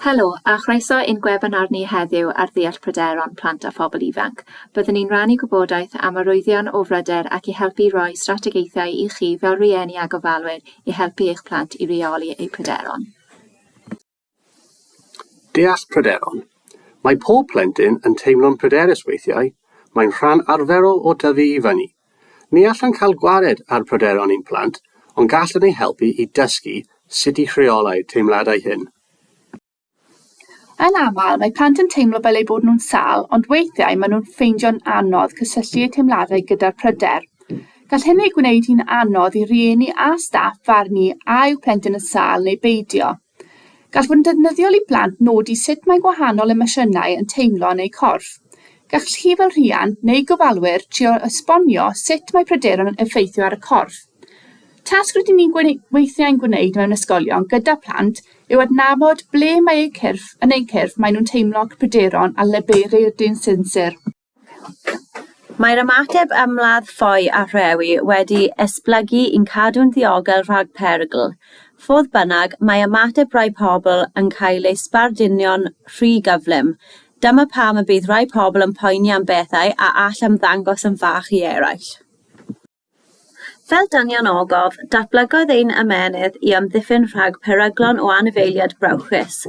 Helo, a chroeso ein webinar ni heddiw ar ddeall pryderon plant a phobl ifanc. Byddwn ni'n rannu gwybodaeth am arwyddion o fryder ac i helpu roi strategaethau i chi fel rieni a gofalwyr i helpu eich plant i reoli eu pryderon. Deall pryderon. Mae pob plentyn yn teimlo'n pryderus weithiau. Mae'n rhan arferol o dyfu i fyny. Ni allan cael gwared ar pryderon ein plant, ond gallen ei helpu i dysgu sut i chreolau teimladau hyn. Yn aml, mae plant yn teimlo fel eu bod nhw'n sâl, ond weithiau maen nhw'n ffeindio'n anodd cysylltu eu teimladau gyda'r pryder. Gall hynny gwneud hi'n anodd i rieni a staff farnu a yw plentyn yn sâl neu beidio. Gall fod yn defnyddiol i blant nodi sut mae gwahanol emosiynau yn teimlo yn eu corff. Gall chi fel rhiant neu gofalwyr trio esbonio sut mae pryderon yn effeithio ar y corff. Tasg rydyn ni'n weithiau'n gwneud mewn ysgolion gyda plant yw adnabod ble mae eu cyrff yn eu cyrff mae nhw'n teimlo'r pryderon a liberu'r dyn sinsir. Mae'r ymateb ymladd ffoi a rhewi wedi esblygu i'n cadw'n ddiogel rhag perygl. Fodd bynnag, mae ymateb rai pobl yn cael eu sbardinion rhy gyflym. Dyma pam y bydd rai pobl yn poeni am bethau a all ymddangos yn fach i eraill. Fel dynion ogof, datblygodd ein ymenydd i amddiffyn rhag peryglon o anifeiliaid brawychus.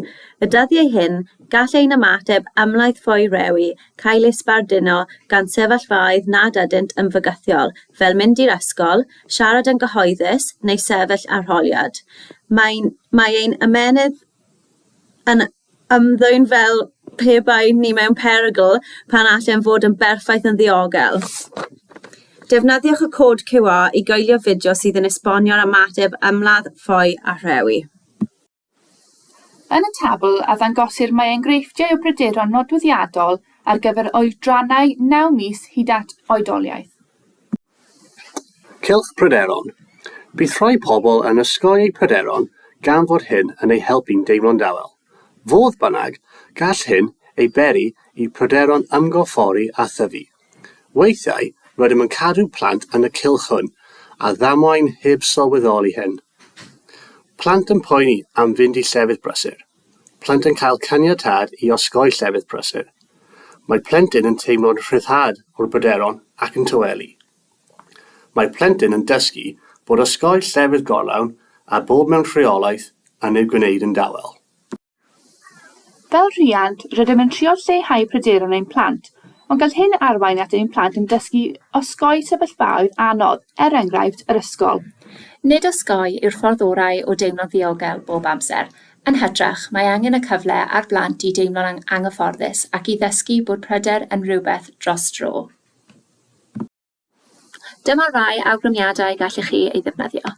Y dyddiau hyn, gall ein ymateb ymlaeth ffoi rewi cael ei sbardino gan sefyllfaoedd nad ydynt yn fygythiol, fel mynd i'r ysgol, siarad yn gyhoeddus neu sefyll arholiad. Mae ein ymenydd yn ymddwyn fel pe bai ni mewn perygl pan allan fod yn berffaith yn ddiogel. Defnyddiwch y cod QR i goelio fideo sydd yn esbonio'r ymateb ymladd ffoi a rhewi. Yn y tabl, a ddangosir mae enghreifftiau o pryderon nodweddiadol ar gyfer oedrannau 9 mis hyd at oedoliaeth. Cylch pryderon. Bydd rhai pobl yn ysgoi eu pryderon gan fod hyn yn ei helpu'n deimlo'n dawel. Fodd bynnag, gall hyn ei beri i pryderon ymgorffori a thyfu. Weithiau, rydym yn cadw plant yn y cylch hwn a ddamwain heb sylweddoli hyn. Plant yn poeni am fynd i llefydd brysur. Plant yn cael caniatad i osgoi llefydd brysur. Mae plentyn yn teimlo'n rhyddhad o'r pryderon ac yn tywelu. Mae plentyn yn dysgu bod osgoi llefydd gorlawn a bod mewn rheolaeth yn ei gwneud yn dawel. Fel rhiant, rydym yn trio lleihau pryderon ein plant, ond gall hyn arwain at ein plant yn dysgu osgoi sefyllfaoedd anodd, enghraifft yr ysgol. Nid osgoi yw'r ffordd orau o deimlo'n ddiogel bob amser. Yn hytrach, mae angen y cyfle ar blant i deimlo'n anghyfforddus ac i ddysgu bod pryder yn rhywbeth dros dro. Dyma rai awgrymiadau gallech chi ei ddefnyddio.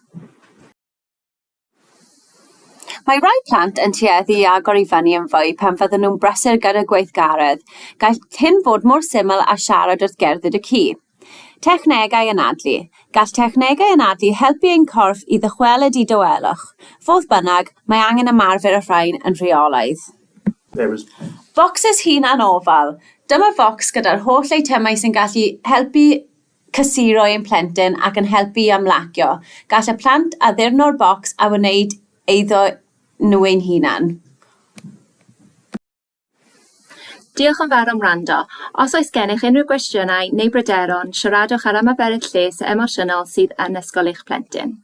Mae rai plant yn tueddu i agor i fyny yn fwy pan fydden nhw'n brysur gyda gweithgaredd. Gall hyn fod mor syml a siarad wrth gerdded y ci. Technegau anadlu. Gall technegau anadlu helpu ein corff i ddychwelyd i dywelwch. Fodd bynnag, mae angen ymarfer y rhain yn rheolaidd. Bocsys hunan ofal. Dyma focs gyda'r holl eitemau sy'n gallu helpu cysuro ein plentyn ac yn helpu ymlacio. Gall y plant addurno'r bocs a wneud eiddo nhw ein hunan. Diolch yn fawr am wrando. Os oes gennych unrhyw gwestiynau neu bryderon, siaradwch ar ymarferydd lles emosiynol sydd yn ysgol eich plentyn.